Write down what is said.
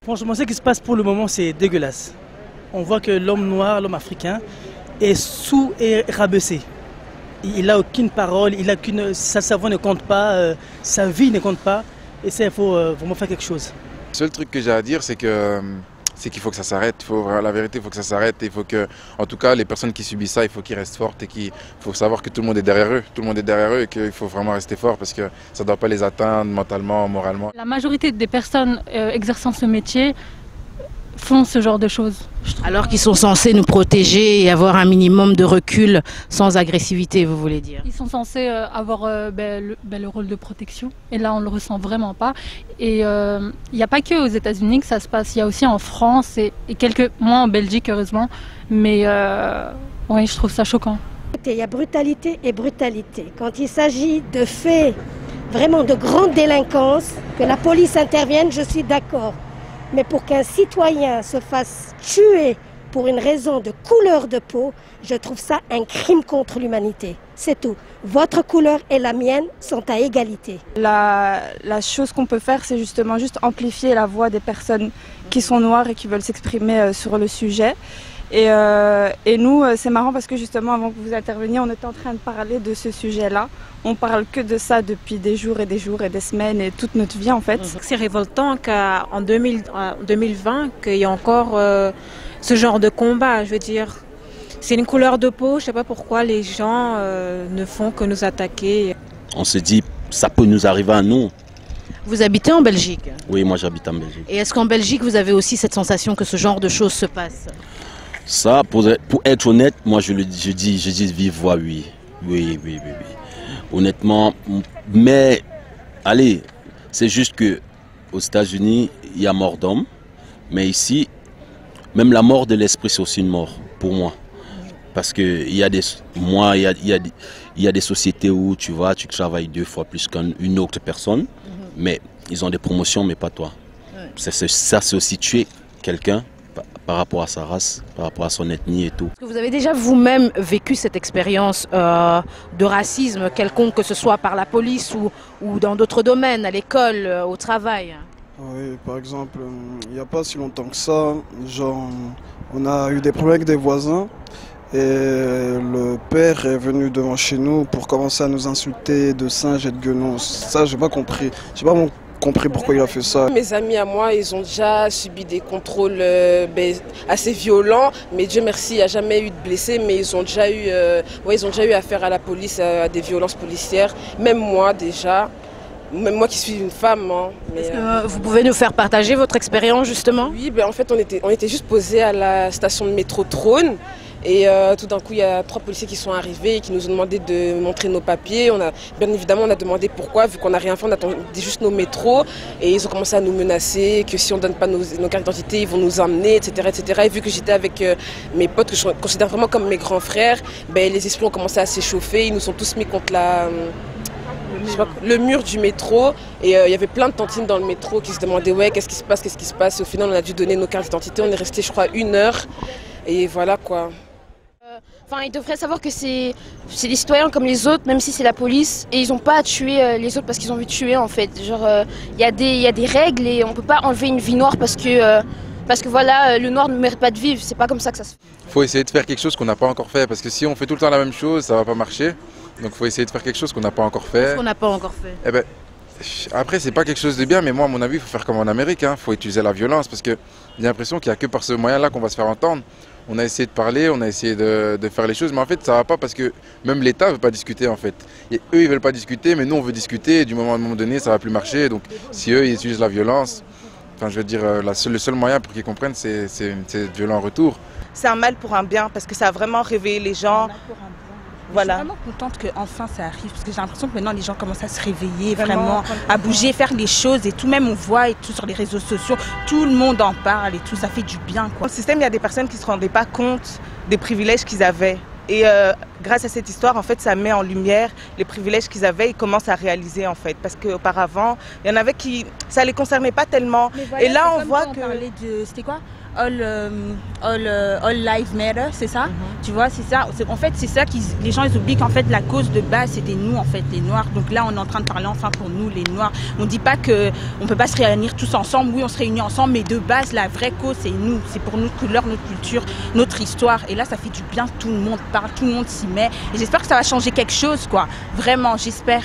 Franchement, ce qui se passe pour le moment, c'est dégueulasse. On voit que l'homme noir, l'homme africain, est sous et rabaissé. Il n'a aucune parole, sa cerveau ne compte pas, sa vie ne compte pas. Et ça, il faut vraiment faire quelque chose. Le seul truc que j'ai à dire, c'est qu'il faut que ça s'arrête. La vérité, il faut que ça s'arrête. Il faut que, en tout cas, les personnes qui subissent ça, il faut qu'ils restent fortes et qu'il faut savoir que tout le monde est derrière eux. Tout le monde est derrière eux et qu'il faut vraiment rester fort parce que ça ne doit pas les atteindre mentalement, moralement. La majorité des personnes exerçant ce métier font ce genre de choses. Alors qu'ils sont censés nous protéger et avoir un minimum de recul sans agressivité, vous voulez dire? Ils sont censés avoir le rôle de protection et là on ne le ressent vraiment pas. Et il n'y a pas que aux États-Unis que ça se passe, il y a aussi en France et quelques mois en Belgique heureusement. Mais oui, je trouve ça choquant. Il y a brutalité et brutalité. Quand il s'agit de faits vraiment de grande délinquance, que la police intervienne, je suis d'accord. Mais pour qu'un citoyen se fasse tuer pour une raison de couleur de peau, je trouve ça un crime contre l'humanité. C'est tout. Votre couleur et la mienne sont à égalité. La chose qu'on peut faire, c'est justement juste amplifier la voix des personnes qui sont noires et qui veulent s'exprimer sur le sujet. Et nous, c'est marrant parce que justement, avant que vous interveniez, on était en train de parler de ce sujet-là. On parle que de ça depuis des jours et des jours et des semaines et toute notre vie en fait. C'est révoltant qu'en 2020, qu'il y ait encore ce genre de combat. Je veux dire, c'est une couleur de peau. Je ne sais pas pourquoi les gens ne font que nous attaquer. On se dit, ça peut nous arriver à nous. Vous habitez en Belgique? Oui, moi j'habite en Belgique. Et est-ce qu'en Belgique, vous avez aussi cette sensation que ce genre de choses se passe? Ça, pour être honnête, moi je dis vive voix, oui. Oui. Honnêtement, mais allez, c'est juste que aux États-Unis, il y a mort d'homme, mais ici, même la mort de l'esprit, c'est aussi une mort pour moi. Parce que il y a des sociétés où tu vas, tu travailles 2 fois plus qu'une autre personne, mais ils ont des promotions, mais pas toi. Ça, c'est aussi tuer quelqu'un par rapport à sa race, par rapport à son ethnie et tout. Est-ce que vous avez déjà vous-même vécu cette expérience de racisme quelconque, que ce soit par la police ou dans d'autres domaines, à l'école, au travail? Oui, par exemple, il n'y a pas si longtemps que ça, genre, on a eu des problèmes avec des voisins et le père est venu devant chez nous pour commencer à nous insulter de singes et de guenons. Ça, j'ai pas compris. J'ai pas compris pourquoi il a fait ça. Mes amis à moi, ils ont déjà subi des contrôles assez violents, mais Dieu merci, il n'y a jamais eu de blessés, mais ils ont déjà eu affaire à la police, à des violences policières, même moi déjà. Même moi qui suis une femme. Hein, est-ce que vous pouvez nous faire partager votre expérience justement? Oui, en fait on était juste posés à la station de métro Trône. Et tout d'un coup, il y a 3 policiers qui sont arrivés et qui nous ont demandé de montrer nos papiers. Bien évidemment, on a demandé pourquoi, vu qu'on n'a rien fait, on attendait juste nos métros. Et ils ont commencé à nous menacer, que si on ne donne pas nos cartes d'identité, ils vont nous emmener, etc., etc. Et vu que j'étais avec mes potes, que je considère vraiment comme mes grands frères, les esprits ont commencé à s'échauffer. Ils nous ont tous mis contre le mur du métro. Et il y avait plein de tantines dans le métro qui se demandaient ouais, qu'est-ce qui se passe. Et au final, on a dû donner nos cartes d'identité. On est resté, je crois, 1 heure. Et voilà quoi. Enfin, ils devraient savoir que c'est des citoyens comme les autres, même si c'est la police, et ils n'ont pas à tuer les autres parce qu'ils ont envie de tuer en fait. Genre, il y a des règles et on peut pas enlever une vie noire parce que voilà, le noir ne mérite pas de vivre. C'est pas comme ça que ça se fait. Il faut essayer de faire quelque chose qu'on n'a pas encore fait, parce que si on fait tout le temps la même chose, ça va pas marcher. Donc il faut essayer de faire quelque chose qu'on n'a pas encore fait. Qu'est-ce qu'on n'a pas encore fait? Après, c'est pas quelque chose de bien, mais moi, à mon avis, il faut faire comme en Amérique. Il faut utiliser la violence, parce que j'ai l'impression qu'il n'y a que par ce moyen-là qu'on va se faire entendre. On a essayé de parler, on a essayé de faire les choses, mais en fait, ça ne va pas parce que même l'État ne veut pas discuter, en fait. Et eux, ils ne veulent pas discuter, mais nous, on veut discuter, et à un moment donné, ça ne va plus marcher. Donc, si eux, ils utilisent la violence, enfin, je veux dire, le seul moyen pour qu'ils comprennent, c'est être violent en retour. C'est un mal pour un bien, parce que ça a vraiment réveillé les gens. Voilà. Je suis vraiment contente qu'enfin ça arrive, parce que j'ai l'impression que maintenant les gens commencent à se réveiller, vraiment à bouger, faire les choses et tout, même on voit et tout sur les réseaux sociaux, tout le monde en parle et tout, ça fait du bien quoi. Dans le système, il y a des personnes qui ne se rendaient pas compte des privilèges qu'ils avaient. Et grâce à cette histoire, en fait, ça met en lumière les privilèges qu'ils avaient, ils commencent à réaliser en fait. Parce qu'auparavant, il y en avait qui, ça ne les concernait pas tellement. Voilà, et là, on voit que... C'était quoi All Lives Matter, c'est ça? Tu vois, c'est ça. En fait, c'est ça que les gens ils oublient qu'en fait la cause de base c'était nous en fait, les Noirs. Donc là, on est en train de parler enfin pour nous, les Noirs. On dit pas que on peut pas se réunir tous ensemble. Oui, on se réunit ensemble, mais de base, la vraie cause c'est nous. C'est pour notre couleur, notre culture, notre histoire. Et là, ça fait du bien. Tout le monde parle, tout le monde s'y met. Et j'espère que ça va changer quelque chose, quoi. Vraiment, j'espère.